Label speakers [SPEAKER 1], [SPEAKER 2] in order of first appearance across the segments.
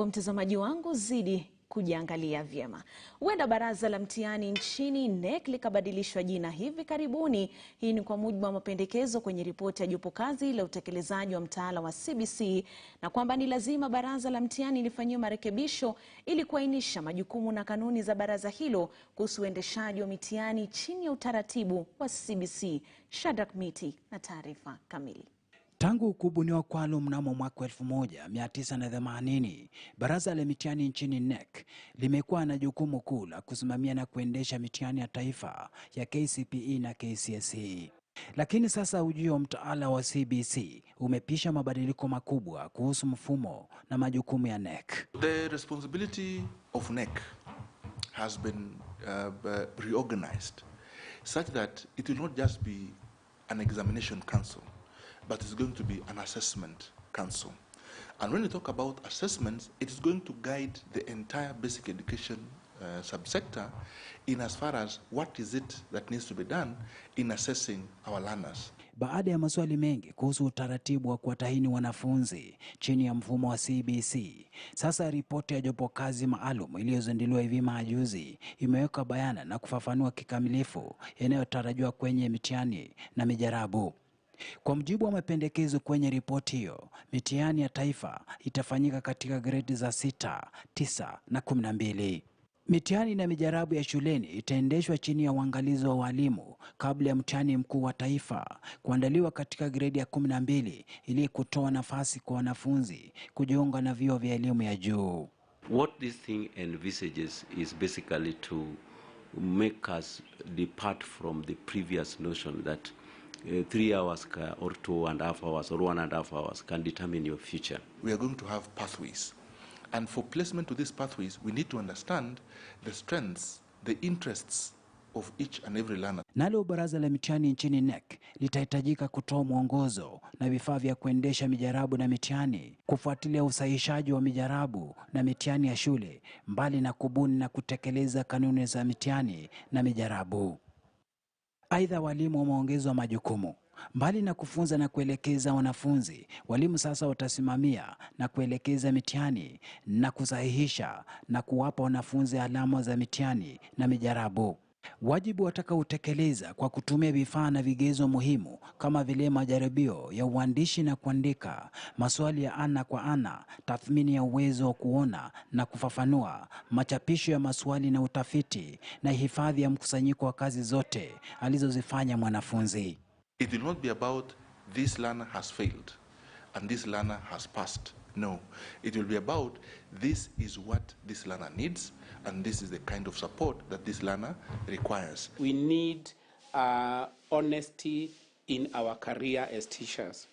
[SPEAKER 1] Mtazamaji wangu, zidi kujiangalia vyema. Huenda baraza la mtihani nchini NEC likabadilishwa jina hivi karibuni. Hii ni kwa mujibu wa mapendekezo kwenye ripoti ya jopo kazi la utekelezaji wa mtaala wa CBC, na kwamba ni lazima baraza la mtihani lifanyiwe marekebisho ili kuainisha majukumu na kanuni za baraza hilo kuhusu uendeshaji wa mitihani chini ya utaratibu wa CBC. Shadrack Miti na taarifa kamili.
[SPEAKER 2] Tangu kubuniwa kwalo mnamo mwaka 1980, baraza la mitihani nchini NEC limekuwa na jukumu kuu la kusimamia na kuendesha mitihani ya taifa ya KCPE na KCSE. Lakini sasa ujio wa mtaala wa CBC umepisha mabadiliko makubwa kuhusu mfumo na majukumu ya NEC.
[SPEAKER 3] The responsibility of NEC has been reorganized such that it will not just be an examination council, but it's going to be an assessment council. And when we talk about assessments, it is going to guide the entire basic education subsector in as far as what is it that needs to be done in assessing our learners.
[SPEAKER 2] Baada ya maswali mengi kuhusu utaratibu wa kuwatahini wanafunzi chini ya mfumo wa CBC, sasa ripoti ya jopo kazi maalum iliyozinduliwa hivi majuzi imeweka bayana na kufafanua kikamilifu yanayotarajiwa kwenye mitihani na mijarabu. Kwa mujibu wa mapendekezo kwenye ripoti hiyo, mitihani ya taifa itafanyika katika gredi za 6, 9 na 12. Mitihani na mijarabu ya shuleni itaendeshwa chini ya uangalizi wa walimu kabla ya mtihani mkuu wa taifa kuandaliwa katika gredi ya 12 ili kutoa nafasi kwa wanafunzi kujiunga na vyuo vya elimu ya juu.
[SPEAKER 4] What this thing envisages is basically to make us depart from the previous notion that 3 hours or 2.5 hours or 1.5 hours can determine your future.
[SPEAKER 3] We are going to have pathways. And for placement to these pathways, we need to understand the strengths, the interests of each and every learner.
[SPEAKER 2] Nalo baraza la mitihani nchini NEC litahitajika kutoa mwongozo na vifaa vya kuendesha mijarabu na mitihani, kufuatilia usahihishaji wa mijarabu na mitihani ya shule, mbali na kubuni na kutekeleza kanuni za mitihani na mijarabu. Aidha, walimu wameongezwa majukumu. Mbali na kufunza na kuelekeza wanafunzi, walimu sasa watasimamia na kuelekeza mitihani na kusahihisha na kuwapa wanafunzi alama za mitihani na mijarabu. Wajibu watakaotekeleza kwa kutumia vifaa na vigezo muhimu kama vile majaribio ya uandishi na kuandika, maswali ya ana kwa ana, tathmini ya uwezo wa kuona na kufafanua, machapisho ya maswali na utafiti, na hifadhi ya mkusanyiko wa kazi zote alizozifanya mwanafunzi.
[SPEAKER 3] It will not be about this learner has failed and this learner has passed. No, it will be about this is what this learner needs and this is the kind of support that this learner requires.
[SPEAKER 5] We need honesty in our career as teachers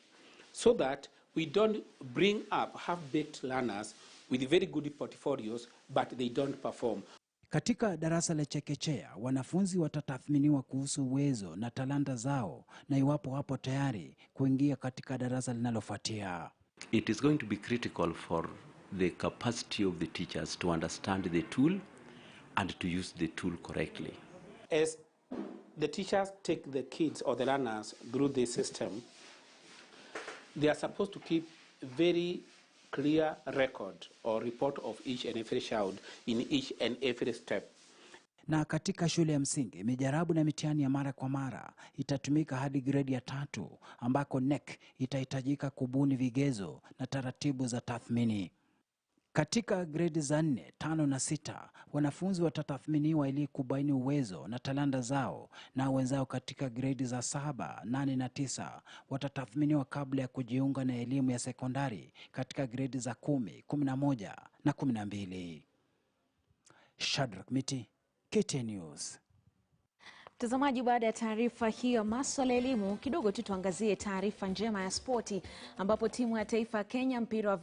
[SPEAKER 5] so that we don't bring up half-baked learners with very good portfolios but they don't perform.
[SPEAKER 2] Katika darasa la chekechea, wanafunzi watatathminiwa kuhusu uwezo na talanta zao na iwapo wapo tayari kuingia katika darasa linalofuatia.
[SPEAKER 4] It is going to be critical for the capacity of the teachers to understand the tool and to use the tool correctly.
[SPEAKER 5] As the teachers take the kids or the learners through the system, they are supposed to keep very clear record or report of each and every child in each and every step.
[SPEAKER 2] Na katika shule ya msingi, mijarabu na mitihani ya mara kwa mara itatumika hadi gredi ya 3 ambako NEC itahitajika kubuni vigezo na taratibu za tathmini. Katika gredi za 4, 5 na 6, wanafunzi watatathminiwa ili kubaini uwezo na talanta zao, na wenzao katika gredi za 7, 8 na 9 watatathminiwa kabla ya kujiunga na elimu ya sekondari katika gredi za 10, 11 na 12. Shadrack Miti, KTN News.
[SPEAKER 1] Mtazamaji, baada ya taarifa hiyo masuala ya elimu, kidogo tu tuangazie taarifa njema ya spoti, ambapo timu ya taifa ya Kenya mpira wa